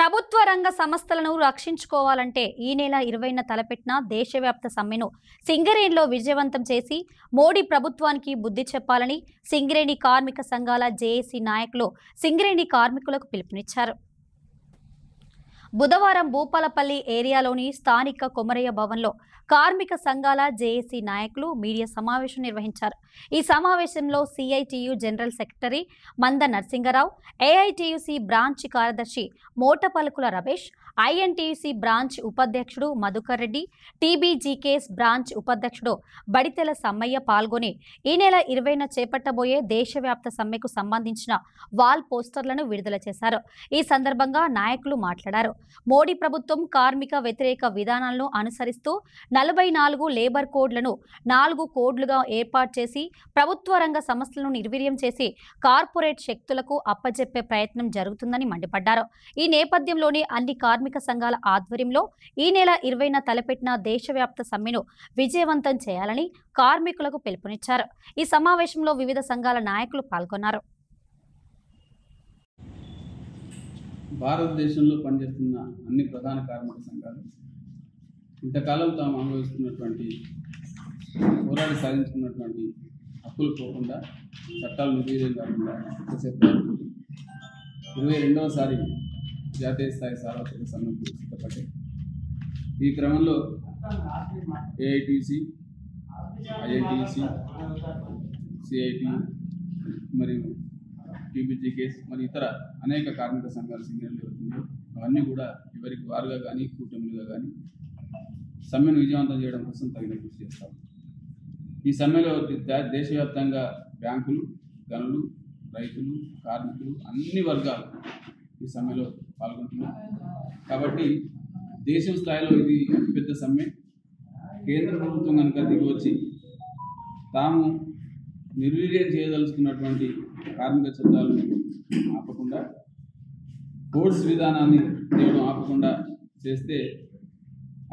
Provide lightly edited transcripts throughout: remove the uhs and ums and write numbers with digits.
ప్రభుత్వ రంగ సంస్థలను రక్షించుకోవాలంటే ఈ నెల 20న తలపెట్టిన దేశవ్యాప్త సమ్మెను సింగరేణిలో విజయవంతం చేసి మోడీ ప్రభుత్వానికి బుద్ధి చెప్పాలని సింగరేణి కార్మిక సంఘాల జేఏసీ నాయకులు సింగరేణి కార్మికులకు పిలుపునిచ్చారు. బుధవారం భూపాలపల్లి ఏరియాలోని స్థానిక కొమరయ్య భవన్లో కార్మిక సంఘాల జేఏసీ నాయకులు మీడియా సమావేశం నిర్వహించారు. ఈ సమావేశంలో సిఐటియు జనరల్ సెక్రటరీ మంద నరసింగరావు, ఏఐటియుసి బ్రాంచ్ కార్యదర్శి మోటపలుకుల రమేష్, ఐఎన్టీయూసీ బ్రాంచ్ ఉపాధ్యక్షుడు మధుకర్ రెడ్డి, టీబీజీకేఎస్ బ్రాంచ్ ఉపాధ్యక్షుడు బడితెల సమ్మయ్య పాల్గొని ఈ నెల 20న చేపట్టబోయే దేశవ్యాప్త సమ్మెకు సంబంధించిన వాల్ పోస్టర్లను విడుదల చేశారు. ఈ సందర్భంగా నాయకులు మాట్లాడారు. మోడీ ప్రభుత్వం కార్మిక వ్యతిరేక విధానాలను అనుసరిస్తూ 44 లేబర్ కోడ్లను 4 కోడ్లుగా ఏర్పాటు చేసి ప్రభుత్వ రంగ సంస్థలను నిర్వీర్యం చేసి కార్పొరేట్ శక్తులకు అప్పజెప్పే ప్రయత్నం జరుగుతుందని మండిపడ్డారు. ఈ నేపథ్యంలోనే అన్ని కార్మిక సంఘాల ఆధ్వర్యంలో ఈ నెల 20న తలపెట్టిన దేశవ్యాప్త సమ్మెను విజయవంతం చేయాలని కార్మికులకు పిలుపునిచ్చారు. ఈ సమావేశంలో వివిధ సంఘాల నాయకులు పాల్గొన్నారు. భారతదేశంలో పనిచేస్తున్న అన్ని ప్రధాన కార్మిక సంఘాలు ఇంతకాలం తాము అనుభవిస్తున్నటువంటి పోరాడి సాధించుకున్నటువంటి హక్కులు పోకుండా చట్టాలు నిర్వీర్యం కాకుండా చేసే ప్రయత్నం 22వసారి జాతీయ స్థాయి సార్వత్రిక సమ్మెకు సిద్ధపడ్డాయి. ఈ క్రమంలో ఏఐటీసీ, ఐఎన్టీసీ, సిఐటి మరియు టీబీజీకేఎస్ మరియు ఇతర అనేక కార్మిక సంఘాలు సింగరేణిలో జరుగుతున్నాయి. అవన్నీ కూడా ఎవరికి వారుగా కానీ కూటమిలుగా కానీ సమ్మెను విజయవంతం చేయడం కోసం తగిన కృషి చేస్తాం. ఈ సమ్మెలో దేశవ్యాప్తంగా బ్యాంకులు, గనులు, రైతులు, కార్మికులు అన్ని వర్గాలు ఈ సమ్మెలో పాల్గొంటున్నారు. కాబట్టి దేశం స్థాయిలో ఇది అతిపెద్ద సమ్మె. కేంద్ర ప్రభుత్వం కనుక దిగివచ్చి తాము నిర్వీర్యం చేయదలుచుకున్నటువంటి కార్మిక చట్టాలను ఆపకుండా, కోడ్స్ విధానాన్ని చేయడం ఆపకుండా చేస్తే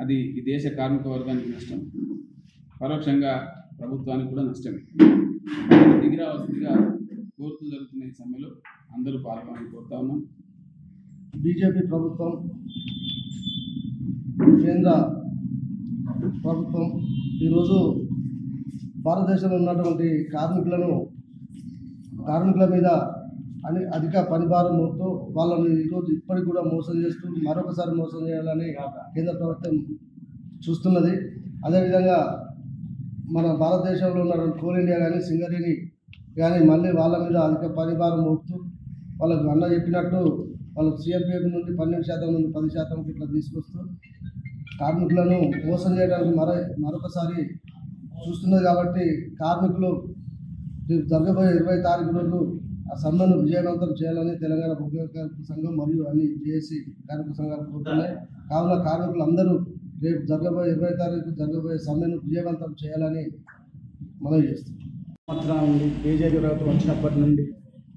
అది ఈ దేశ కార్మిక వర్గానికి నష్టం, పరోక్షంగా ప్రభుత్వానికి కూడా నష్టమే. దిగిరావాల్సిందిగా కోరుతూ జరుగుతున్న ఈ సమ్మెలో అందరూ పాల్గొనాలని కోరుతా ఉన్నాం. బీజేపీ ప్రభుత్వం, కేంద్ర ప్రభుత్వం ఈరోజు భారతదేశంలో ఉన్నటువంటి కార్మికుల మీద అధిక పనిభారం మోపుతూ వాళ్ళని ఈరోజు ఇప్పటికి కూడా మోసం చేస్తూ మరొకసారి మోసం చేయాలని కేంద్ర ప్రభుత్వం చూస్తున్నది. అదేవిధంగా మన భారతదేశంలో ఉన్నటువంటి కోల్ ఇండియా కానీ సింగరేణి కానీ మళ్ళీ వాళ్ళ మీద అధిక పనిభారం మోపుతూ వాళ్ళకు అన్న చెప్పినట్టు వాళ్ళకు సిఎంపిఎఫ్ నుండి 12% నుండి 10% ఇట్లా తీసుకొస్తూ కార్మికులను మోసం చేయడానికి మరొకసారి చూస్తున్నది. కాబట్టి కార్మికులు జరగబోయే 20 తారీఖు రోజు ఆ సమ్మెను విజయవంతం చేయాలని తెలంగాణ భూమి కార్మిక సంఘం మరియు అన్ని జేఏసీ కార్మిక సంఘాలు కోరుతున్నాయి. కావున కార్మికులు అందరూ రేపు జరగబోయే 20 తారీఖు జరగబోయే సమ్మెను విజయవంతం చేయాలని మనం చేస్తున్నాం. సంవత్సరం నుండి బీజేపీ ప్రభుత్వం వచ్చినప్పటి నుండి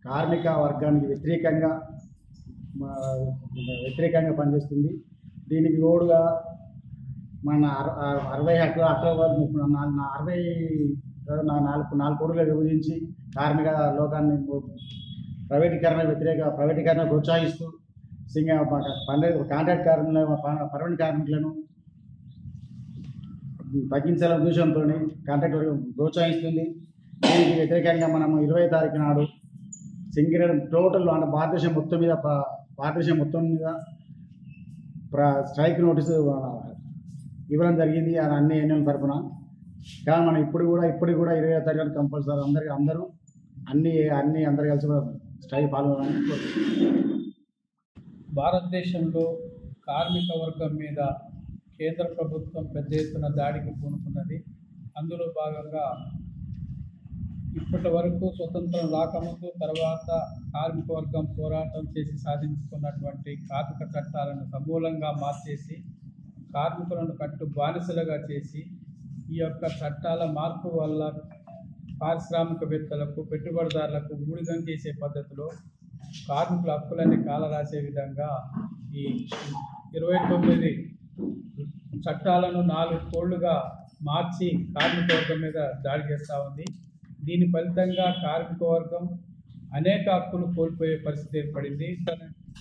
కార్మిక వర్గానికి వ్యతిరేకంగా పనిచేస్తుంది. దీనికి తోడుగా మన 60 అక్టోబర్ 4 కోడులుగా విభజించి కార్మిక లోకాన్ని ప్రైవేటీకరణ ప్రోత్సహిస్తూ కాంట్రాక్ట్ పర్మనెంట్ కార్మికులను తగ్గించాలనే ఉద్దేశంతో కాంట్రాక్ట్ ప్రోత్సహిస్తుంది. దీనికి వ్యతిరేకంగా మనము 20 తారీఖు నాడు సింగరేణి టోటల్ అంటే భారతదేశం మొత్తం మీద స్ట్రైక్ నోటీసు ఇవ్వడం జరిగింది అన్ని యూనియన్ల తరఫున. కానీ మనం ఇప్పటికి కూడా 20 తారీఖు కంపల్సరీ అందరూ అందరు కలిసి స్ట్రైక్ పాల్గొనాలని కోరుతున్నాం. భారతదేశంలో కార్మిక వర్గం మీద కేంద్ర ప్రభుత్వం పెద్ద ఎత్తున దాడికి పూనుకున్నది. అందులో భాగంగా ఇప్పటి వరకు స్వతంత్రం రాకముందు తర్వాత కార్మిక వర్గం పోరాటం చేసి సాధించుకున్నటువంటి కార్మిక చట్టాలను సమూలంగా మార్చేసి కార్మికులను కట్టు బానిసలుగా చేసి ఈ యొక్క చట్టాల మార్పు వల్ల పారిశ్రామికవేత్తలకు, పెట్టుబడిదారులకు ఊడిగం చేసే పద్ధతిలో కార్మికుల హక్కులన్నీ కాలరాసే విధంగా ఈ 29 చట్టాలను 4 కోళ్లుగా మార్చి కార్మిక వర్గం మీద దాడి చేస్తూ ఉంది. దీని ఫలితంగా కార్మిక వర్గం అనేక హక్కులు కోల్పోయే పరిస్థితి ఏర్పడింది.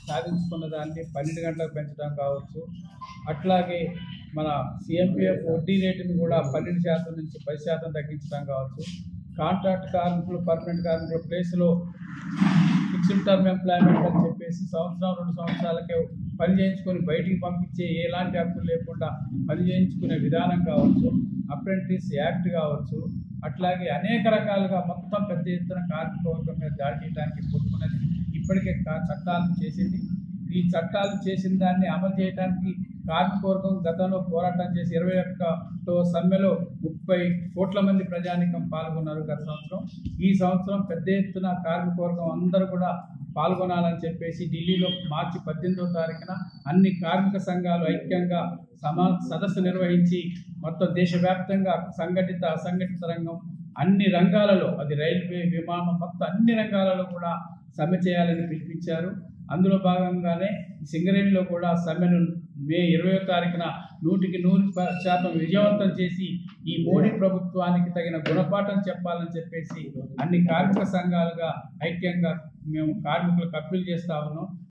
సాధించుకున్న దాన్ని 12 గంటలకు పెంచడం కావచ్చు, అట్లాగే మన సిఎంపిఎఫ్ వడ్డీ రేటును కూడా 12% నుంచి 10% తగ్గించడం కావచ్చు, కాంట్రాక్ట్ కార్మికులు పర్మనెంట్ కార్మికుల ప్లేస్లో ఫిక్స్డ్ టర్మ్ ఎంప్లాయ్మెంట్ అని చెప్పేసి 1-2 సంవత్సరాలకే పని చేయించుకొని బయటికి పంపించే ఎలాంటి హక్కులు లేకుండా పని చేయించుకునే విధానం కావచ్చు, అప్రెంటిస్ యాక్ట్ కావచ్చు, అట్లాగే అనేక రకాలుగా మొత్తం పెద్ద ఎత్తున కార్మిక వర్గం మీద దాడి చేయడానికి కోరుకున్నది ఇప్పటికే చట్టాలు చేసింది. ఈ చట్టాలు చేసిన దాన్ని అమలు చేయడానికి కార్మిక వర్గం గతంలో పోరాటం చేసి 21వ సమ్మెలో 30 కోట్ల మంది ప్రజానీకం పాల్గొన్నారు గత సంవత్సరం. ఈ సంవత్సరం పెద్ద ఎత్తున కార్మిక వర్గం అందరూ కూడా పాల్గొనాలని చెప్పేసి ఢిల్లీలో మార్చి 18వ తారీఖున అన్ని కార్మిక సంఘాలు ఐక్యంగా సదస్సు నిర్వహించి మొత్తం దేశవ్యాప్తంగా సంఘటిత అసంఘటిత రంగం అన్ని రంగాలలో, అది రైల్వే, విమానం, మొత్తం అన్ని రంగాలలో కూడా సమ్మె చేయాలని పిలిపించారు. అందులో భాగంగానే సింగరేణిలో కూడా సమ్మెను మే 20వ తారీఖున 100% విజయవంతం చేసి ఈ మోడీ ప్రభుత్వానికి తగిన గుణపాఠం చెప్పాలని చెప్పేసి అన్ని కార్మిక సంఘాలుగా ఐక్యంగా మేము కార్మికులకు అప్పీల్ చేస్తా ఉన్నాం.